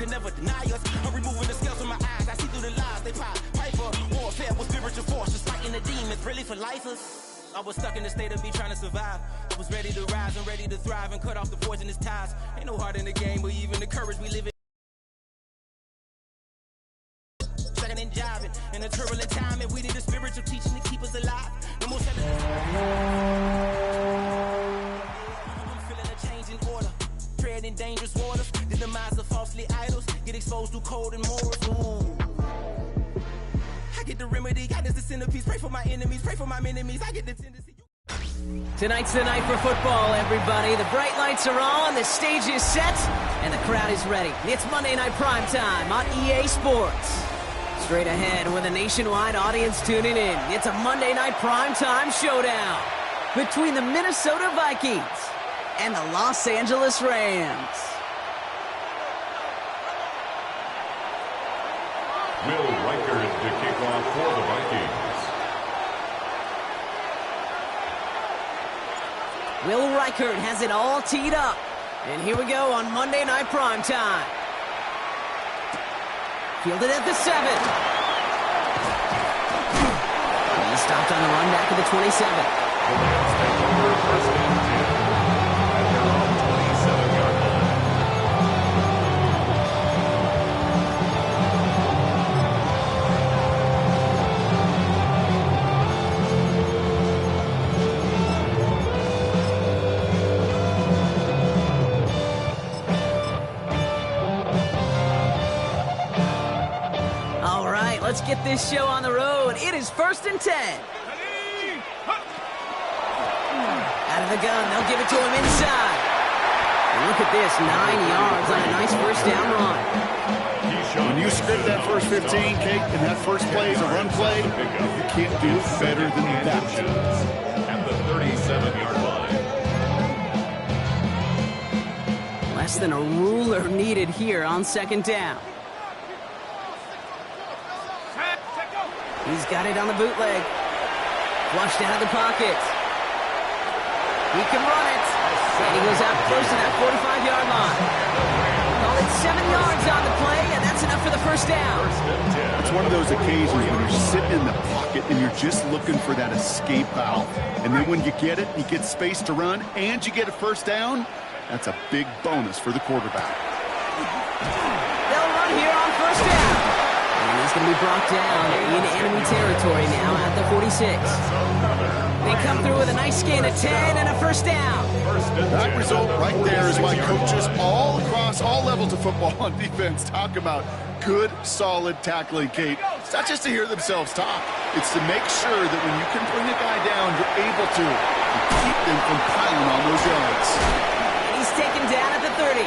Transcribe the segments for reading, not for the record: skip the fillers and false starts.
can never deny us. I'm removing the scales from my eyes. I see through the lies they pie. Fight for warfare with spiritual forces, fighting the demons, really for lifers. I was stuck in the state of me trying to survive. I was ready to rise and ready to thrive and cut off the poisonous ties. Ain't no heart in the game, but even the courage we live in. Second and jiving in a turbulent time, and we need a spiritual teaching to keep us alive. No more selling. I'm feeling a change in order. Treading dangerous waters. The demise of falsely idols. Get exposed to cold and morals. Ooh. I get the remedy. God is the centerpiece. Pray for my enemies. Pray for my enemies. I get the tendency. Tonight's the night for football, everybody. The bright lights are on, the stage is set, and the crowd is ready. It's Monday Night Primetime on EA Sports. Straight ahead with a nationwide audience tuning in. It's a Monday Night Primetime showdown between the Minnesota Vikings and the Los Angeles Rams. Will Reichard to kick off for the Vikings. Will Reichard has it all teed up. And here we go on Monday Night Primetime. Fielded at the 7. He stopped on the run back at the 27. First and 10 at their own 27-yard line. Let's get this show on the road. It is 1st and 10. Out of the gun, they'll give it to him inside. And look at this, 9 yards on a nice first down run. When you script that first 15, Kate, and that first play is a run play, you can't do better than that. At the 37-yard line. Less than a ruler needed here on 2nd down. He's got it on the bootleg. Flushed out of the pocket. He can run it. And he goes out close to that 45-yard line. Call it 7 yards on the play, and that's enough for the first down. It's one of those occasions when you're sitting in the pocket and you're just looking for that escape valve. And then when you get it, you get space to run, and you get a first down. That's a big bonus for the quarterback. They'll run here on first down. And he's going to be brought down in enemy territory now at the 46. They come through with a nice gain of 10 and a first down. That result right there is why coaches all across all levels of football on defense talk about good, solid tackling, Kate. It's not just to hear themselves talk. It's to make sure that when you can bring a guy down, you're able to keep them from piling on those yards. And he's taken down at the 30.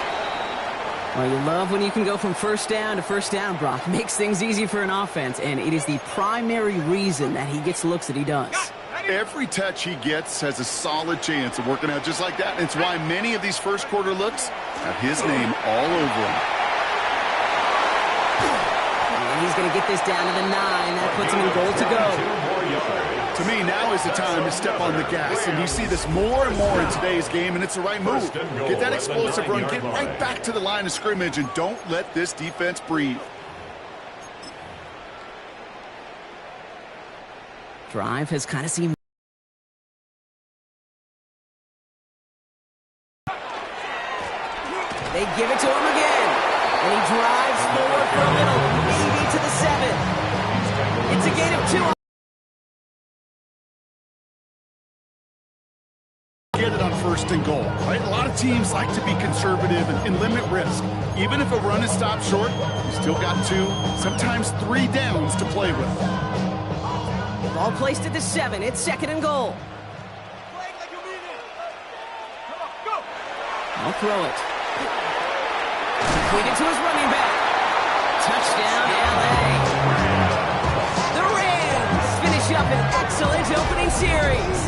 Well, you love when you can go from first down to first down, Brock. Makes things easy for an offense, and it is the primary reason that he gets looks that he does. Every touch he gets has a solid chance of working out just like that. And it's why many of these first quarter looks have his name all over them. And he's going to get this down to the 9. That puts him in goal to go. To me, now is the time to step on the gas. And you see this more and more in today's game, and it's the right move. Get that explosive run, get right back to the line of scrimmage, and don't let this defense breathe. Drive has kind of seemed... They give it to him again. And he drives forward for a little, maybe to the 7. It's a gain of 2. Get it on first and goal, right? A lot of teams like to be conservative and limit risk. Even if a run is stopped short, you still got 2, sometimes 3 downs to play with. Ball placed at the 7. It's 2nd and goal. I'll throw it. Completed to his running back. Touchdown, LA. The Rams finish up an excellent opening series.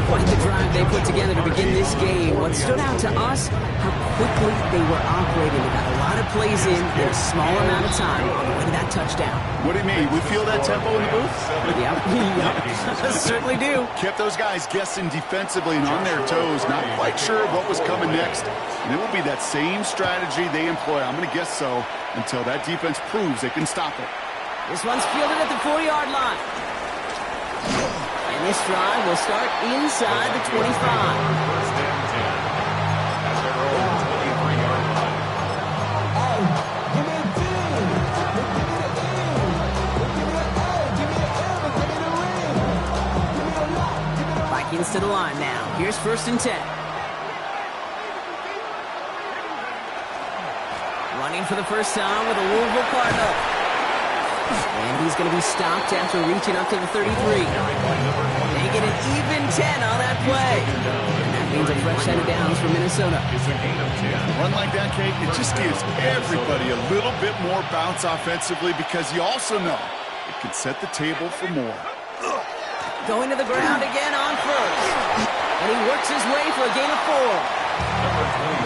Quite the drive drive they put together to begin this game. What stood out to us, how quickly they were operating. They got a lot of plays in a small amount of time on the way to that touchdown. What do you mean? We feel that tempo in the booth? Yeah, certainly do. Kept those guys guessing defensively and on their toes, not quite sure what was coming next. And it will be that same strategy they employ, I'm going to guess so, until that defense proves they can stop it. This one's fielded at the 4-yard line. And this drive will start inside the 25. First and 10. At their own 23-yard line. Vikings to the line now. Here's 1st and 10. Running for the first time with a Louisville Cardinal. And he's going to be stopped after reaching up to the 33. They get an even 10 on that play. And that means a fresh set of downs for Minnesota. Run like that, Kate, it just gives everybody a little bit more bounce offensively because you also know it can set the table for more. Going to the ground again on 1st. And he works his way for a gain of 4.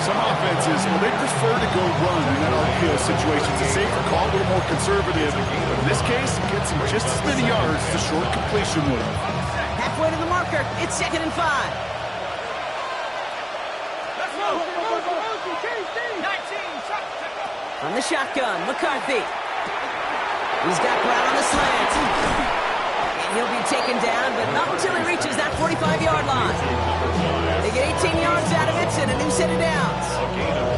Some offenses, well, they prefer to go run in that RPO situation. It's a safer call, a little more conservative. But in this case, it gets him just as many yards as the short completion would have. Halfway to the marker. It's 2nd and 5. From the shotgun, McCarthy. He's got Brown on the slant. And he'll be taken down, but not until he reaches that 45-yard line. They get 18 yards out of it and a new set of downs.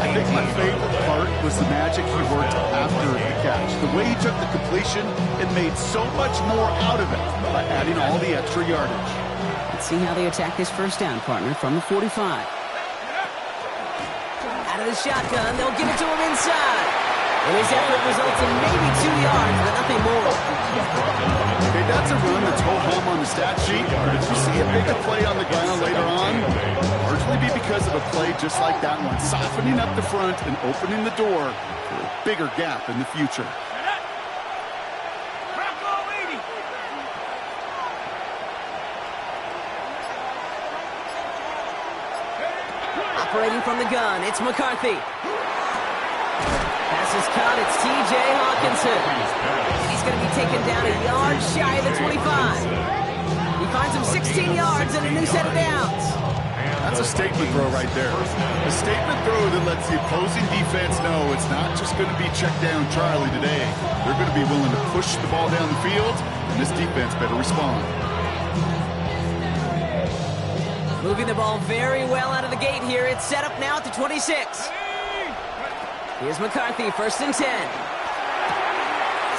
I think my favorite part was the magic he worked after the catch. The way he took the completion, it made so much more out of it by adding all the extra yardage. Let's see how they attack this first down, partner, from the 45. Out of the shotgun, they'll give it to him inside. And his effort results in maybe 2 yards, but nothing more. Okay, that's a run that's ho-hum on the stat sheet. But if you see a bigger play on the ground later on, largely be because of a play just like that one, softening up the front and opening the door for a bigger gap in the future. Operating from the gun, it's McCarthy. Pass is caught, it's T.J. Hawkinson. And he's going to be taken down a yard shy of the 25. He finds him 16 yards and a new set of downs. That's a statement throw right there. A statement throw that lets the opposing defense know it's not just going to be check down Charlie today. They're going to be willing to push the ball down the field, and this defense better respond. Moving the ball very well out of the gate here. It's set up now at the 26. Here's McCarthy, 1st and 10.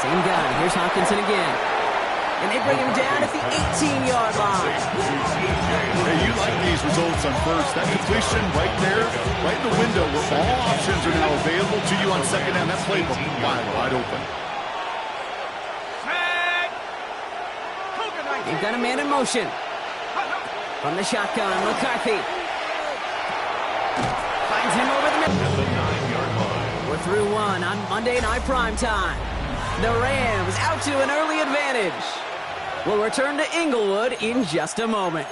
Same gun. Here's Hawkinson again. And they bring him down at the 18-yard line. Hey, you like these results on 1st. That completion right there, right in the window where all options are now available to you on 2nd down. That playbook wide open. They've got a man in motion. From the shotgun, McCarthy. Finds him over the middle. At the 9-yard line. We're through one on Monday Night Primetime. The Rams out to an early advantage. We'll return to Inglewood in just a moment.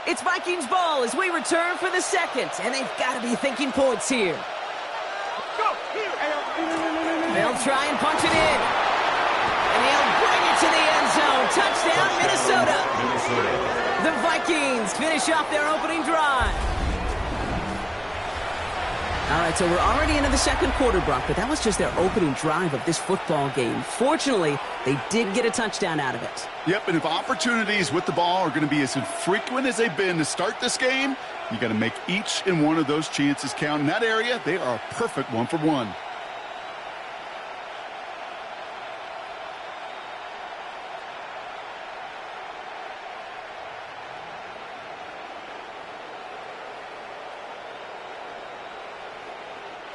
It's Vikings ball as we return for the 2nd, and they've got to be thinking points here. They'll try and punch it in. And he'll bring it to the end zone. Touchdown, Minnesota. The Vikings finish off their opening drive. All right, so we're already into the 2nd quarter, Brock, but that was just their opening drive of this football game. Fortunately, they did get a touchdown out of it. Yep, and if opportunities with the ball are going to be as infrequent as they've been to start this game, you got to make each and one of those chances count. In that area, they are a perfect 1-for-1.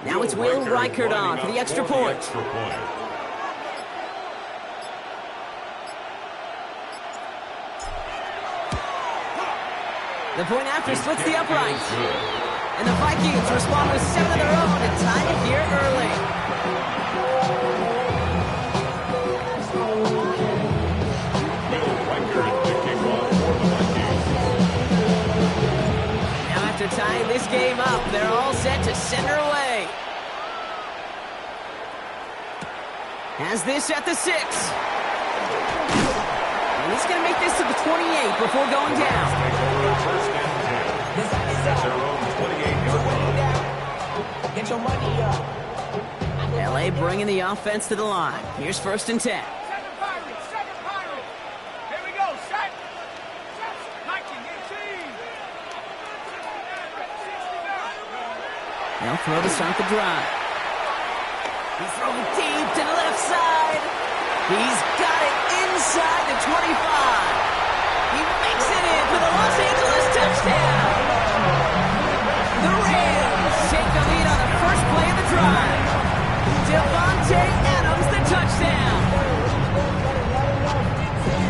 Now it's Will Reichert on for the extra point. The point after splits the uprights. And the Vikings respond with 7 of their own and tie it here early. this game up. They're all set to send her away. Has this at the 6. And he's going to make this to the 28 before going down. First and 10. That's their own 28-yard line. Get your money up. LA bringing the offense to the line. Here's first and 10. Second pirate. Here we go. Set. They'll throw to start the drive. He's throwing deep to the left side. He's got it inside the 25. He makes it in for the Los Angeles touchdown. The Rams take the lead on the first play of the drive. Devontae Adams, the touchdown.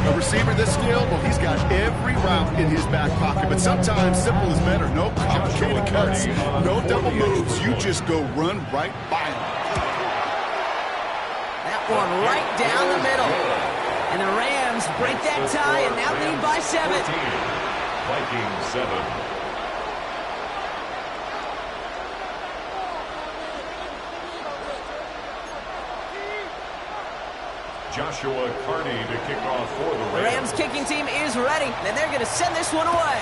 A receiver this skilled, well, he's got every route in his back pocket, but sometimes simple is better. No complicated cuts, no double moves. You just go run right by him. That one right down the middle. And the Rams break that tie and now lead by 7. Vikings 7. Joshua Carney to kick off for the The Rams. Rams kicking team is ready, and they're going to send this one away.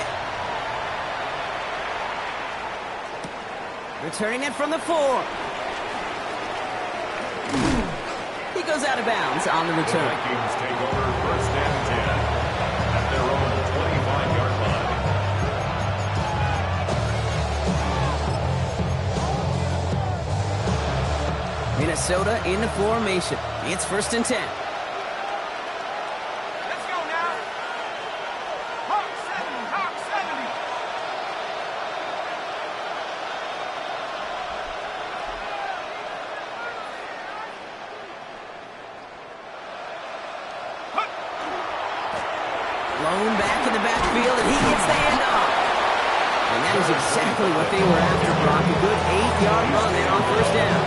Returning it from the 4. He goes out of bounds on the The return. Vikings take over first and 10 at their own 25-yard line. Minnesota in the formation. It's first and 10. Let's go now. Hawk 70. Hawk 70. Blown back in the backfield, and he gets the handoff. And that is exactly what they were after, Brock. A good 8-yard run there on first down.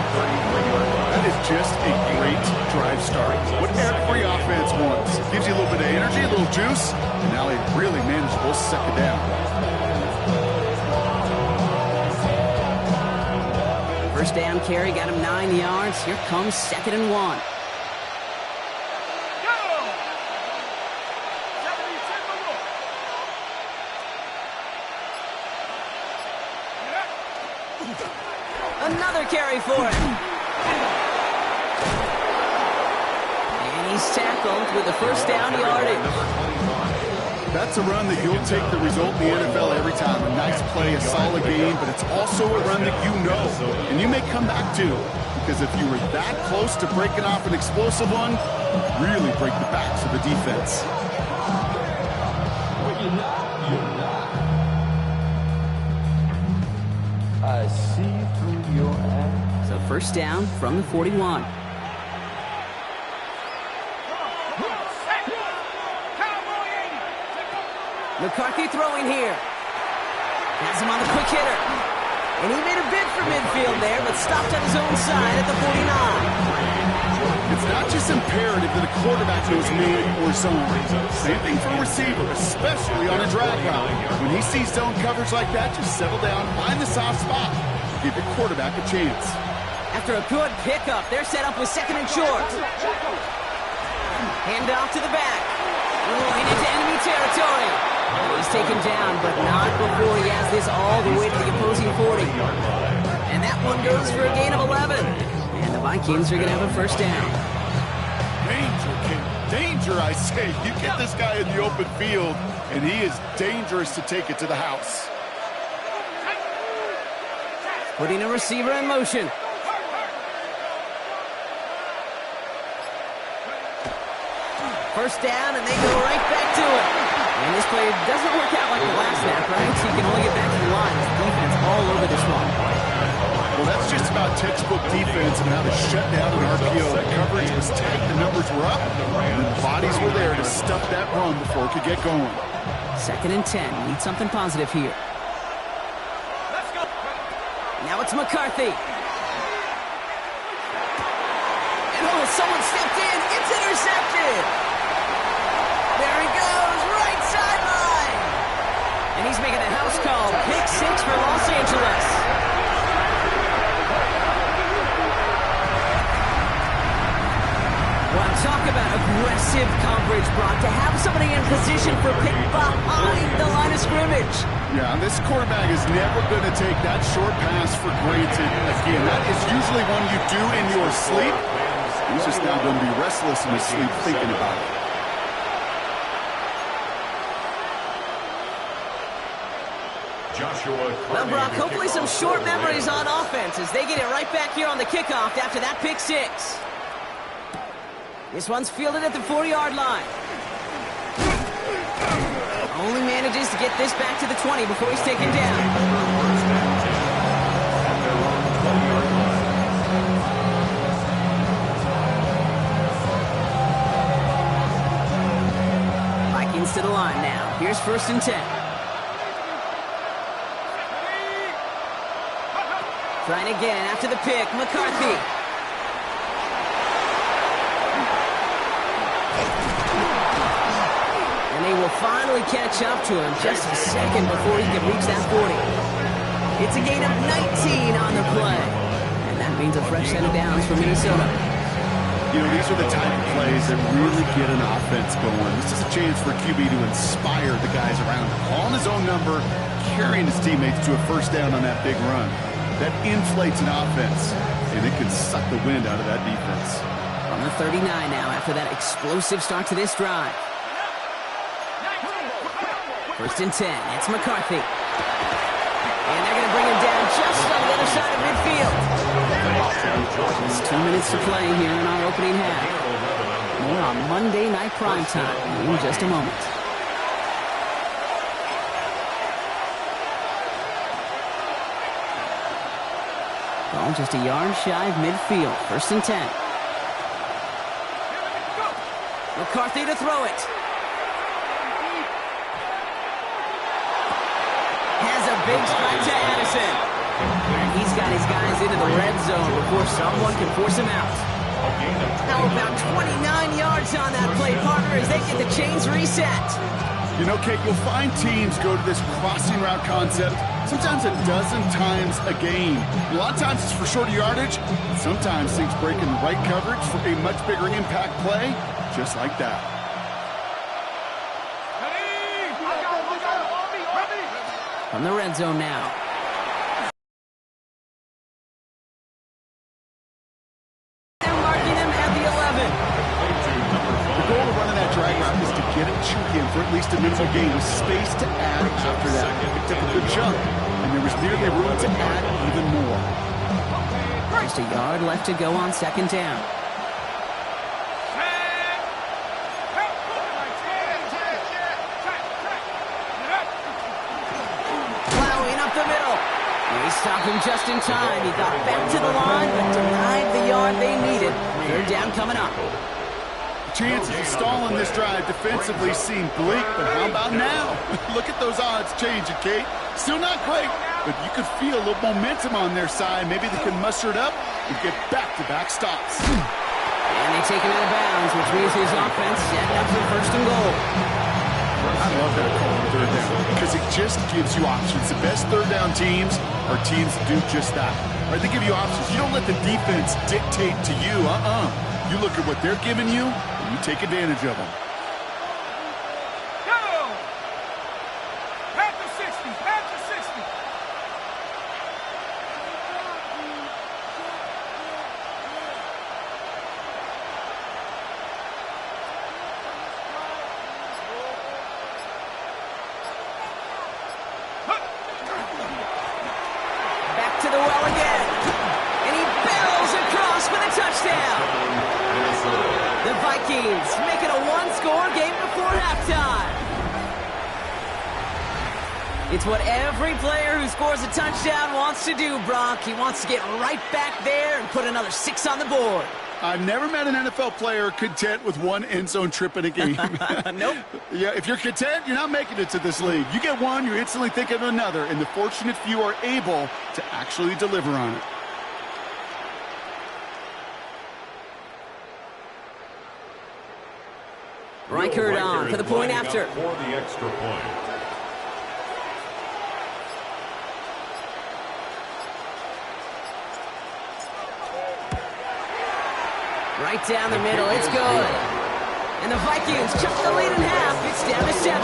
That is just a great drive start. What every offense wants. Gives you a little bit of energy, a little juice, and now a really manageable second down. First down carry got him 9 yards. Here comes second and 1. Another carry for him. And he's tackled with the first down yardage. That's a run that you'll take the result in the NFL every time. A nice play, a solid game, but it's also a run that you know, and you may come back to. Because if you were that close to breaking off an explosive one, really break the backs of the defense. I see through your eyes. So first down from the 41. McCarthy throwing here. Has him on the quick hitter. And he made a bid for midfield there, but stopped on his own side at the 49. It's not just imperative that a quarterback knows man or zone. Same thing for a receiver, especially on a drag route. When he sees zone coverage like that, just settle down, find the soft spot, give your quarterback a chance. After a good pickup, they're set up with second and short. Hand off to the back. Rolling into enemy territory. He's taken down, but not before he has this all the way to the opposing 40. And that one goes for a gain of 11. And the Vikings are going to have a first down. Danger, kid. Danger, I say. You get this guy in the open field, and he is dangerous to take it to the house. Putting a receiver in motion. First down, and they go right back to it. And this play doesn't work out like the last snap, right? So you can only get back to the line. The defense all over this one. Well, that's just about textbook defense and how to shut down an RPO. The coverage was tight, the numbers were up, and the bodies were there to stuff that run before it could get going. Second and 10. Need something positive here. Let's go. Now it's McCarthy. And oh, someone stepped in. It's intercepted. There he goes, right sideline. And he's making a house call. Pick 6 for Los Angeles. Well, talk about aggressive coverage, Brock. To have somebody in position for pick behind the line of scrimmage. Yeah, this quarterback is never going to take that short pass for granted. Again, that is usually one you do in your sleep. He's just now going to be restless in his sleep thinking about it. Well, Brock, hopefully some short memories on offense as they get it right back here on the kickoff after that pick 6. This one's fielded at the 4-yard line. Only manages to get this back to the 20 before he's taken down. Vikings to the line now. Here's 1st and 10. Trying again after the pick, McCarthy. And they will finally catch up to him just a second before he can reach that 40. It's a gain of 19 on the play. And that means a fresh set of downs for Minnesota. You know, these are the type of plays that really get an offense going. This is a chance for QB to inspire the guys around him. Calling his own number, carrying his teammates to a 1st down on that big run. That inflates an offense, and it can suck the wind out of that defense. On the 39 now after that explosive start to this drive. 1st and 10. It's McCarthy. And they're going to bring him down just on the other side of midfield. Just 2 minutes to play here in our opening half. More on Monday Night Primetime in just a moment. Ball just a yard shy of midfield. 1st and 10. McCarthy to throw it. Has a big strike to Addison. And he's got his guys into the red zone before someone can force him out. How about 29 yards on that play, partner, as they get the chains reset. You know, Kate, you'll find teams go to this crossing route concept sometimes a dozen times a game. A lot of times it's for shorter yardage. Sometimes things break in the right coverage for a much bigger impact play, just like that. From the red zone now. They're marking him at the 11. The goal of running that drag route is to get a chunk in for at least a minimal gain with space to add after that. Picked up a good chunk, and there was nearly room to add even more. Just a yard left to go on 2nd down. Plowing up the middle. He stopped him just in time. He got back to the line, but denied the yard they needed. 3rd down coming up. Chances of stalling this drive defensively seem bleak, but how about now? Look at those odds changing, Kate. Still not great, but you could feel a little momentum on their side. Maybe they can muster it up and get back-to-back stops. And they take him out of bounds, which means his offense setting up for 1st and goal. I love that call on 3rd down because it just gives you options. The best 3rd down teams are teams that do just that. Right? They give you options. You don't let the defense dictate to you. You look at what they're giving you, and you take advantage of them. Go! Panther 60, Panther 60. Back to the well again. And he barrels across for the touchdown. The Vikings make it a one-score game before halftime. It's what every player who scores a touchdown wants to do, Brock. He wants to get right back there and put another 6 on the board. I've never met an NFL player content with one end zone trip in a game. Nope. Yeah, if you're content, you're not making it to this league. You get one, you're instantly thinking of another, and the fortunate few are able to actually deliver on it. Reichert on for the point after. For the extra point. Right down the middle. It's good. And the Vikings chuck the lead in half. It's down to 7.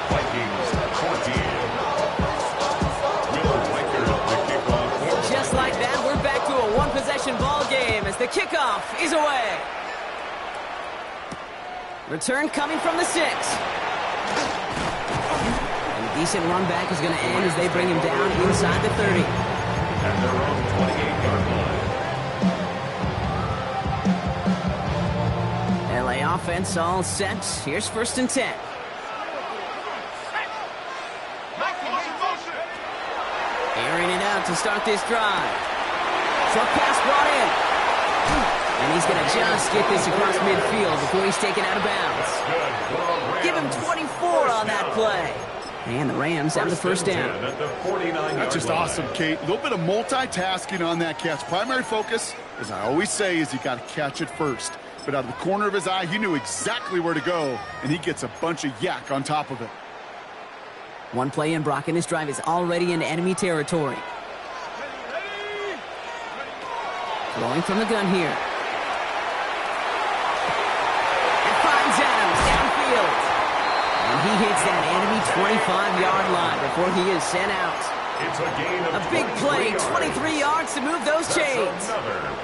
Vikings 20. Will Reichard, the kickoff. And just like that, we're back to a one-possession ball game as the kickoff is away. Return coming from the 6. And a decent run back is going to end as they bring him down inside the 30. At their own 28-yard line. LA offense all set. Here's 1st and 10. Airing it out to start this drive. Short pass brought in. And he's going to just get this across midfield before he's taken out of bounds. Give him 24 on that play. And the Rams have the 1st down. That's just awesome, Kate. A little bit of multitasking on that catch. Primary focus, as I always say, is you got to catch it first. But out of the corner of his eye, he knew exactly where to go, and he gets a bunch of yak on top of it. One play in, Brock, and this drive is already in enemy territory. Throwing from the gun here. And finds Adams downfield. And he hits that enemy 25-yard line before he is sent out. It's a gain of A big play, 23 yards to move those chains.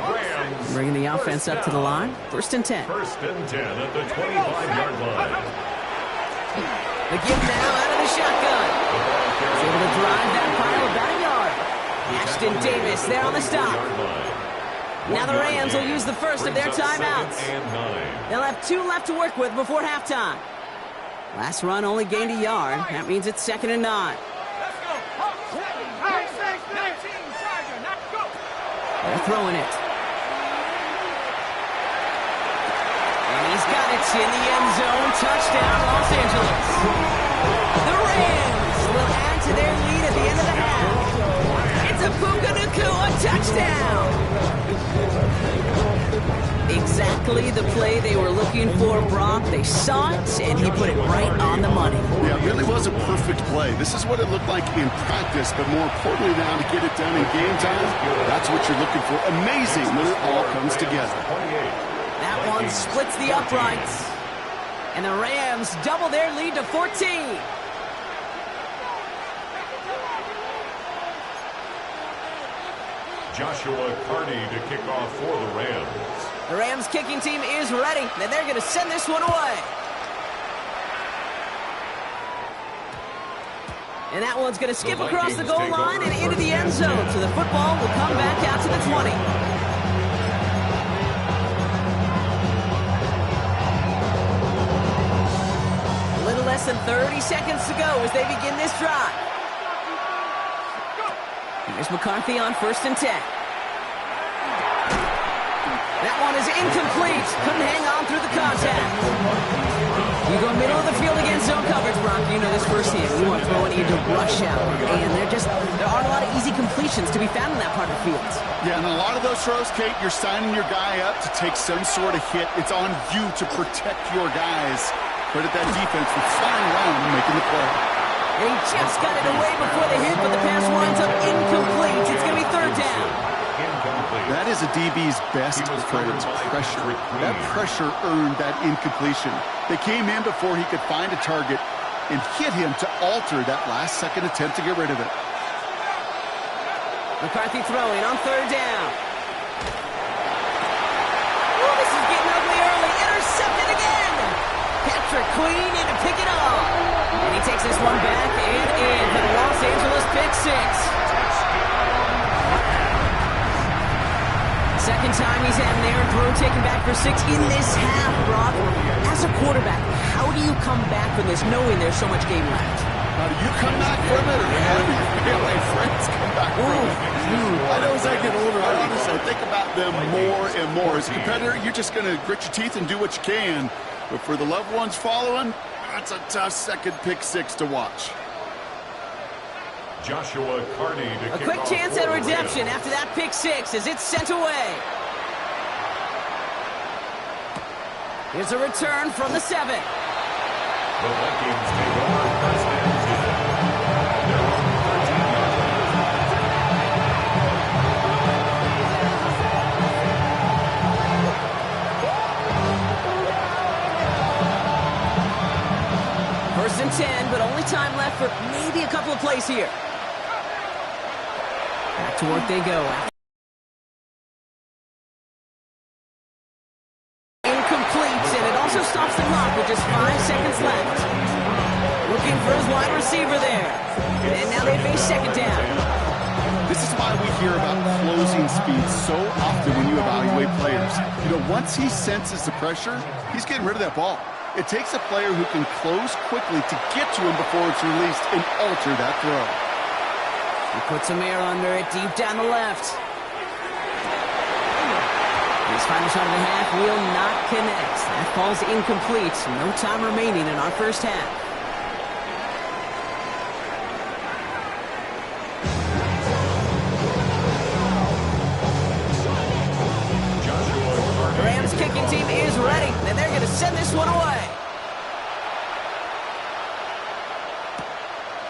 Rams. Bringing the offense up to the line. 1st and 10. 1st and 10 at the 25-yard line. The give now out of the shotgun. He's able to drive that pile about a yard. Ashton Davis there on the stop. Now the Rams will use the first of their timeouts. They'll have 2 left to work with before halftime. Last run only gained a yard. That means it's 2nd and 9. They're throwing it. And he's got it in the end zone. Touchdown, Los Angeles. The Rams will add to their lead at the end of the half. It's a Puka Nacua touchdown. Exactly the play they were looking for, Brock. They saw it, and he put it right on the money. Yeah, it really was a perfect play. This is what it looked like in practice, but more importantly now to get it done in game time, that's what you're looking for. Amazing when it all comes together. That one splits the uprights. And the Rams double their lead to 14. Joshua Carney to kick off for the Rams. The Rams kicking team is ready, and they're going to send this one away. And that one's going to skip across the goal line and into the end zone. So the football will come back out to the 20. A little less than 30 seconds to go as they begin this drive. Here's McCarthy on 1st and 10. That one is incomplete. Couldn't hang on through the contact. You go middle of the field against zone coverage, Brock. You know this firsthand. You want to throw it into rush hour. And there aren't a lot of easy completions to be found in that part of the field. Yeah, and a lot of those throws, Kate, you're signing your guy up to take some sort of hit. It's on you to protect your guys. Credit that defense for flying around and making the play. They just got it away before the hit, but the pass winds up incomplete. It's going to be 3rd down. That is a DB's best friend, pressure. That pressure earned that incompletion. They came in before he could find a target and hit him to alter that last-second attempt to get rid of it. McCarthy throwing on 3rd down. Oh, this is getting ugly early. Intercepted again. Patrick Queen in to pick it up. And he takes this one back and in for the Los Angeles pick 6. Second time he's had an air throw taken back for 6 in this half, Brock. As a quarterback, how do you come back from this knowing there's so much game left? How do you come back from it, or how do your family and friends come back from it? I know as I get older, I honestly think about them more and more. As a competitor, you're just going to grit your teeth and do what you can. But for the loved ones following, that's a tough second pick 6 to watch. Joshua Carney to A quick chance at redemption after that pick 6 as it's sent away. Here's a return from the 7. The Vikings take over 1st and 10. time left for maybe a couple of plays here. Back to work they go. Incomplete, and it also stops the clock with just 5 seconds left. Looking for his wide receiver there. And now they face second down. This is why we hear about closing speed so often when you evaluate players. You know, once he senses the pressure, he's getting rid of that ball. It takes a player who can close quickly to get to him before it's released and alter that throw. He puts some air under it deep down the left. His final shot of the half will not connect. That falls incomplete. No time remaining in our first half. The Rams kicking team is ready, and they're going to send this one away.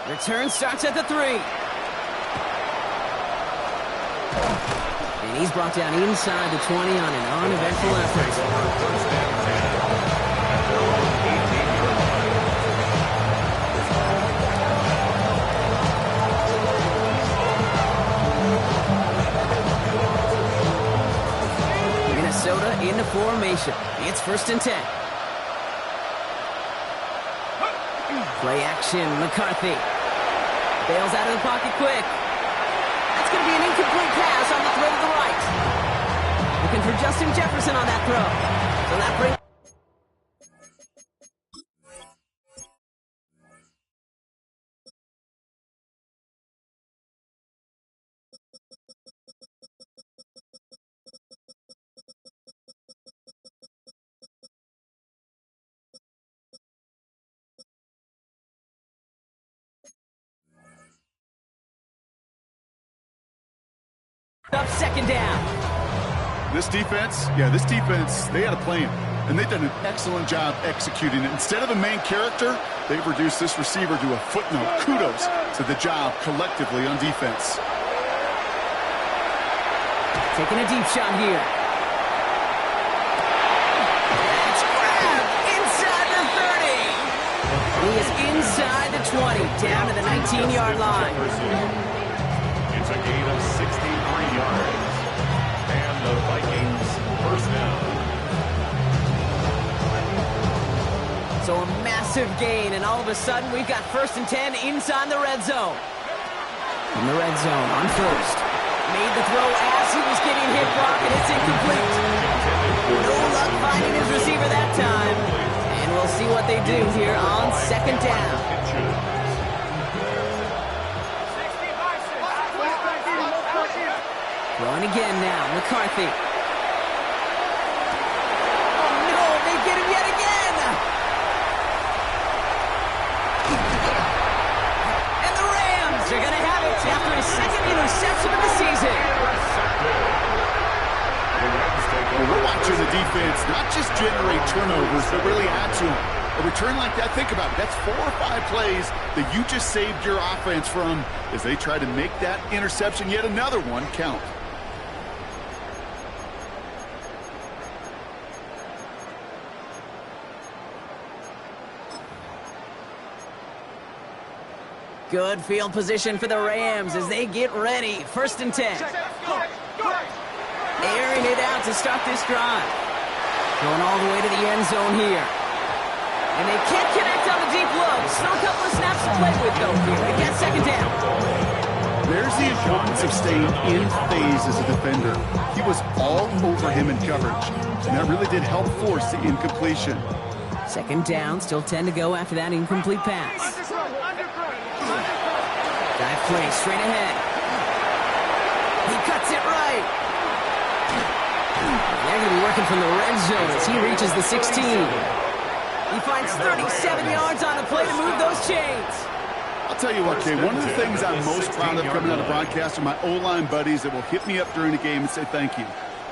Return starts at the 3. And he's brought down inside the 20 on an uneventful effort. Minnesota into formation. It's 1st and 10. Play action, McCarthy. Bails out of the pocket quick. That's going to be an incomplete pass on the throw to the right. Looking for Justin Jefferson on that throw. So that brings... up second down. This defense, they had a plan, and they've done an excellent job executing it. Instead of a main character, they've reduced this receiver to a footnote. Kudos to the job collectively on defense. Taking a deep shot here. That's grabbed inside the 30. He is inside the 20, down to the 19-yard line. It's a gain of 63 yards. And the Vikings first down. So a massive gain, and all of a sudden we've got 1st and 10 inside the red zone. In the red zone on first. Made the throw as he was getting hit, Brock, and it's incomplete. No luck finding his receiver that time. And we'll see what they do here on second down. Throwing again now, McCarthy. Oh no, they get him yet again! And the Rams are going to have it after his second interception of the season. Well, we're watching the defense not just generate turnovers, but really add to them. A return like that, think about it, that's 4 or 5 plays that you just saved your offense from as they try to make that interception, yet another one, count. Good field position for the Rams as they get ready. 1st and 10. Airing it out to start this drive. Going all the way to the end zone here. And they can't connect on the deep low. Still a couple of snaps to play with, though, here. They get second down. There's the importance of staying in phase as a defender. He was all over him in coverage, and that really did help force the incompletion. Second down, still 10 to go after that incomplete pass. Dive play straight ahead. He cuts it right. They're going to be working from the red zone as he reaches the 16. He finds 37 yards on the play to move those chains. I'll tell you what, Kay, one of the things I'm most proud of coming out of broadcast are my O-line buddies that will hit me up during the game and say thank you.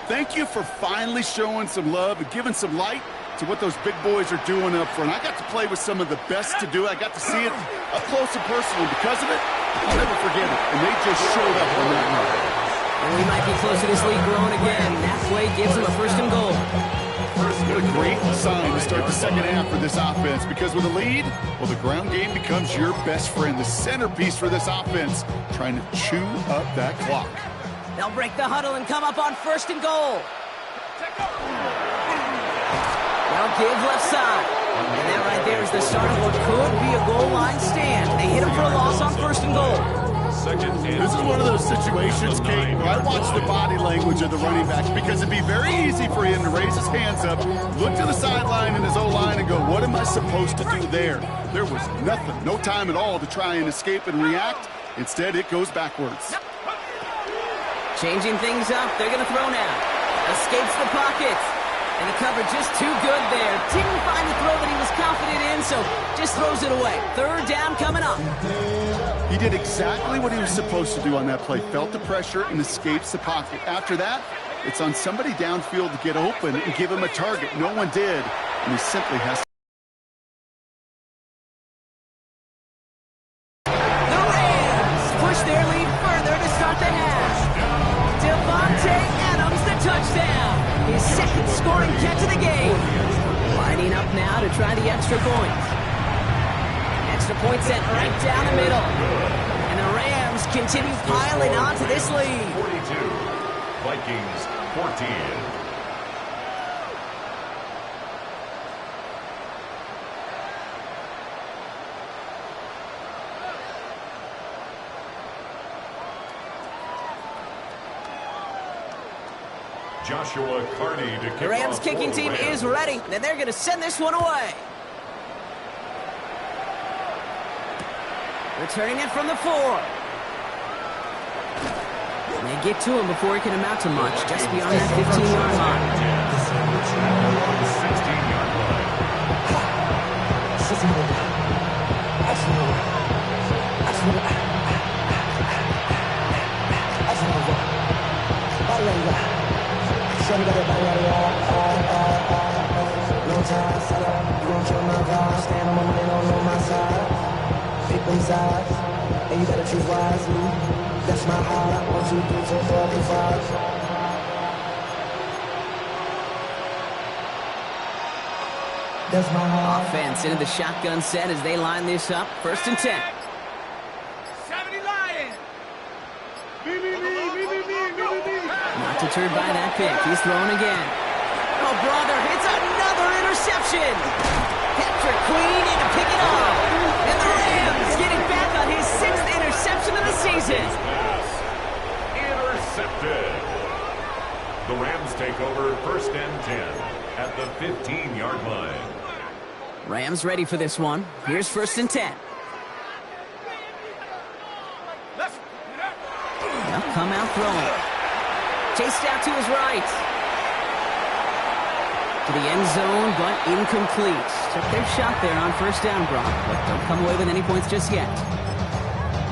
Thank you for finally showing some love and giving some light to what those big boys are doing up front. I got to play with some of the best to do it. I got to see it up close and personal. Because of it, I'll never forget it. And they just showed up on that night. And we might be close to this lead growing again. That play gives them a 1st and goal. What a great sign to start the second half for this offense, because with a lead, well, the ground game becomes your best friend, the centerpiece for this offense, trying to chew up that clock. They'll break the huddle and come up on 1st and goal. They'll give left side. And that right there is the start of what could be a goal line stand. They hit him for a loss on 1st and goal. This is one of those situations, Kate, where I watch the body language of the running backs, because it'd be very easy for him to raise his hands up, look to the sideline in his O-line and go, what am I supposed to do there? There was nothing, no time at all to try and escape and react. Instead, it goes backwards. Changing things up. They're going to throw now. Escapes the pocket. And the cover just too good there. Didn't find the throw that he was confident in, so just throws it away. 3rd down coming up. He did exactly what he was supposed to do on that play. Felt the pressure and escapes the pocket. After that, it's on somebody downfield to get open and give him a target. No one did, and he simply has to. The Rams push their lead further to start the half. Devontae Adams, the touchdown. His 2nd scoring catch of the game. Lining up now to try the extra point. Extra point sent right down the middle. And the Rams continue piling on to this lead. 42, Vikings 14. Joshua Carney to kick off. The Rams kicking team is ready, and they're going to send this one away. Returning it from the 4. And they get to him before he can amount to much, just beyond that 15-yard line. 16-yard line. And you gotta choose wisely. That's my heart. 1, 2, 3, 4, 5. That's my heart. Offense into the shotgun set as they line this up. 1st and 10. 70 Lions. Not deterred by that pick. He's throwing again. Oh, brother, it's another interception. Patrick Queen in to pick it up. And the Rams get it back on his 6th interception of the season. Intercepted. The Rams take over 1st and 10 at the 15-yard line. Rams ready for this one. Here's 1st and 10. They'll come out throwing. Chased out to his right. To the end zone, but incomplete. Took their shot there on 1st down, Brock, but don't come away with any points just yet.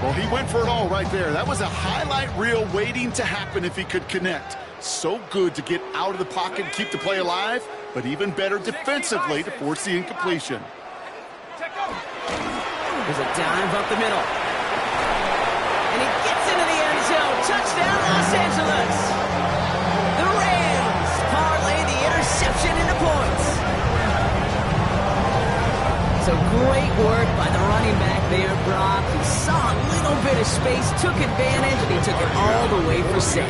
Well, he went for it all right there. That was a highlight reel waiting to happen if he could connect. So good to get out of the pocket and keep the play alive, but even better defensively to force the incompletion. There's a dive up the middle. And he gets into the end zone. Touchdown, Los Angeles. The Rams parlay the interception into points. So great work by the running back there, Brock. He saw a little bit of space, took advantage, and he took it all the way for 6.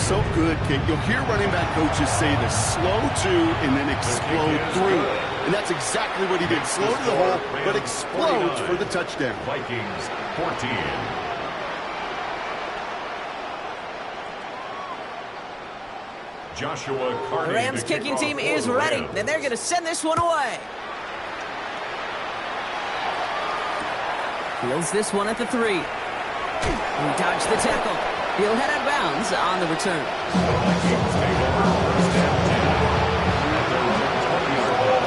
So good, Kate. You'll hear running back coaches say the slow to and then explode through. And that's exactly what he did. Slow to the hole, but explodes for the touchdown. Vikings 14. Joshua Carney. The Rams kicking team is ready, and they're going to send this one away. Fields this one at the 3. He dodged the tackle. He'll head out of bounds on the return. Vikings take over 1st and 10 at their own 20-yard line.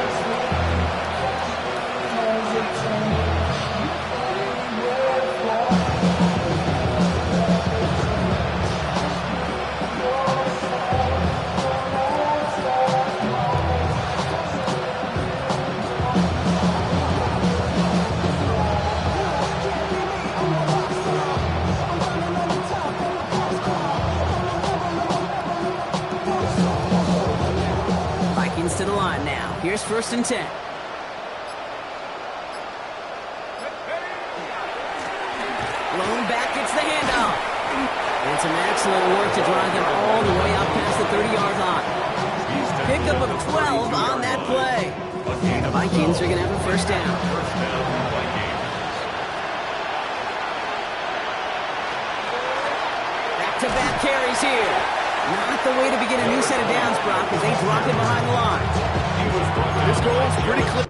to the line now. Here's 1st and 10. Blown back, gets the handoff. And some excellent work to drive them all the way out past the 30-yard line. Pickup of 12 on that play. The Vikings are going to have a 1st down. Back-to-back carries here. Not the way to begin a new set of downs, Brock, as they drop him behind the line. This goal is pretty clear.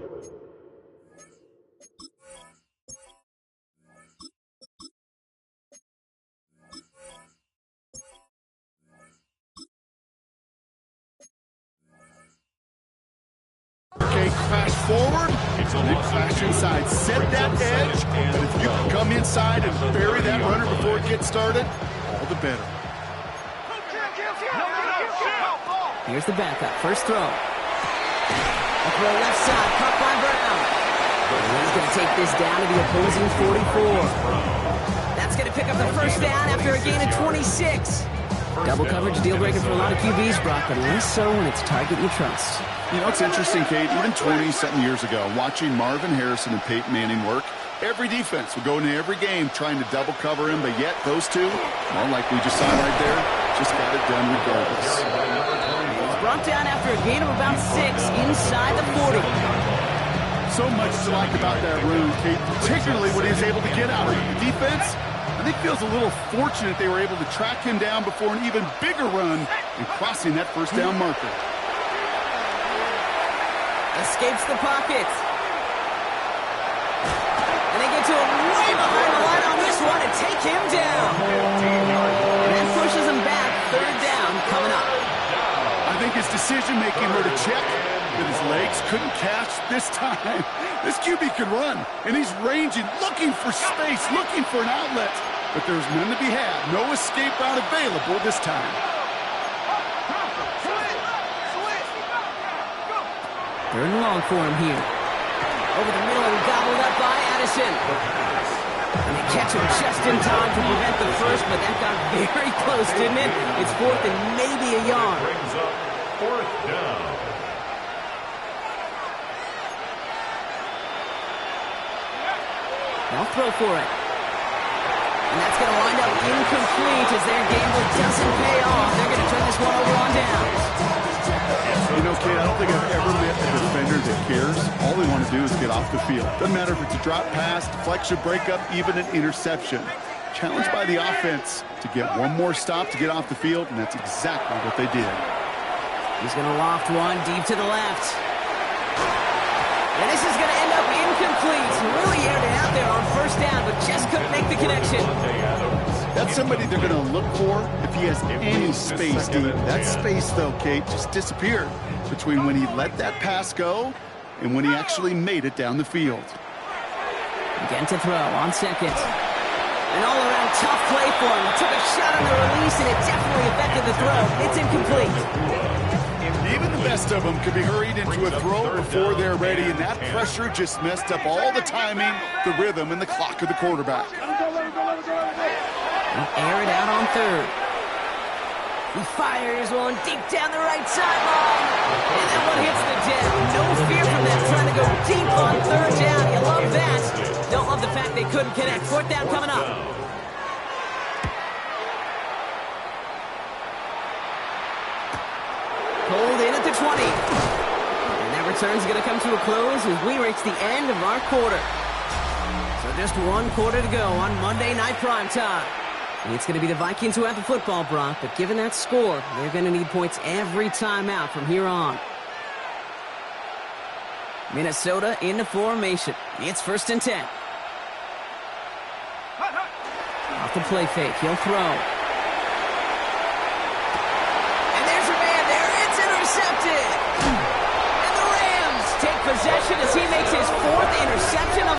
Okay, crash forward, then crash inside. Set that edge, but if you can come inside and bury that runner before it gets started, all the better. Here's the backup. 1st throw. A throw left side, caught by Brown. And he's going to take this down to the opposing 44. That's going to pick up the 1st down after a gain of 26. Double coverage deal breaker for a lot of QBs, Brock, but less so when it's a target you trust. You know, it's interesting, Kate, even 20-something years ago, watching Marvin Harrison and Peyton Manning work, every defense would go into every game trying to double cover him, but yet those two, well, like we just saw right there, just got it done regardless. He's brought down after a gain of about 6 inside the 40. So much to like about that run, Kate, particularly when he was able to get out of it. The defense, I think, feels a little fortunate they were able to track him down before an even bigger run and crossing that 1st down marker. Escapes the pocket. And they get to him way behind the line on this one and take him down. And that pushes him back. 3rd down coming up. I think his decision-making were to check that his legs couldn't catch this time. This QB can run, and he's ranging, looking for space, looking for an outlet. But there's none to be had. No escape route available this time. 3rd and long for him here. Over the middle and gobbled up by Addison. And they catch him just in time to prevent the 1st, but that got very close, didn't it? It's 4th and maybe a yard. Brings up 4th down. They'll throw for it. And that's going to wind up incomplete as their gamble doesn't pay off. They're going to turn this one over on downs. You know, Kate, I don't think I've ever met a defender that cares. All they want to do is get off the field. Doesn't matter if it's a drop pass, deflection, breakup, even an interception. Challenged by the offense to get one more stop to get off the field, and that's exactly what they did. He's going to loft one deep to the left. And this is going to end up incomplete. Really aired it out there on 1st down, but just couldn't make the connection. That's somebody they're going to look for if he has any space deep. That space, though, Kate, just disappeared between when he let that pass go and when he actually made it down the field. Again to throw on 2nd. An all-around tough play for him. He took a shot on the release, and it definitely affected the throw. It's incomplete. Even the best of them could be hurried into a throw before they're ready, and that pressure just messed up all the timing, the rhythm, and the clock of the quarterback. Air it out on 3rd. He fires one deep down the right sideline. And that one hits the deck. No fear from them trying to go deep on 3rd down. You love that. Don't love the fact they couldn't connect. 4th down coming up. Pulled in at the 20. And that return's going to come to a close as we reach the end of our quarter. So just 1 quarter to go on Monday Night Primetime. It's going to be the Vikings who have the football, Brock, but given that score, they're going to need points every time out from here on. Minnesota into formation. It's 1st and 10. Off the play fake, he'll throw. And there's your man there. It's intercepted. And the Rams take possession as he makes his 4th interception of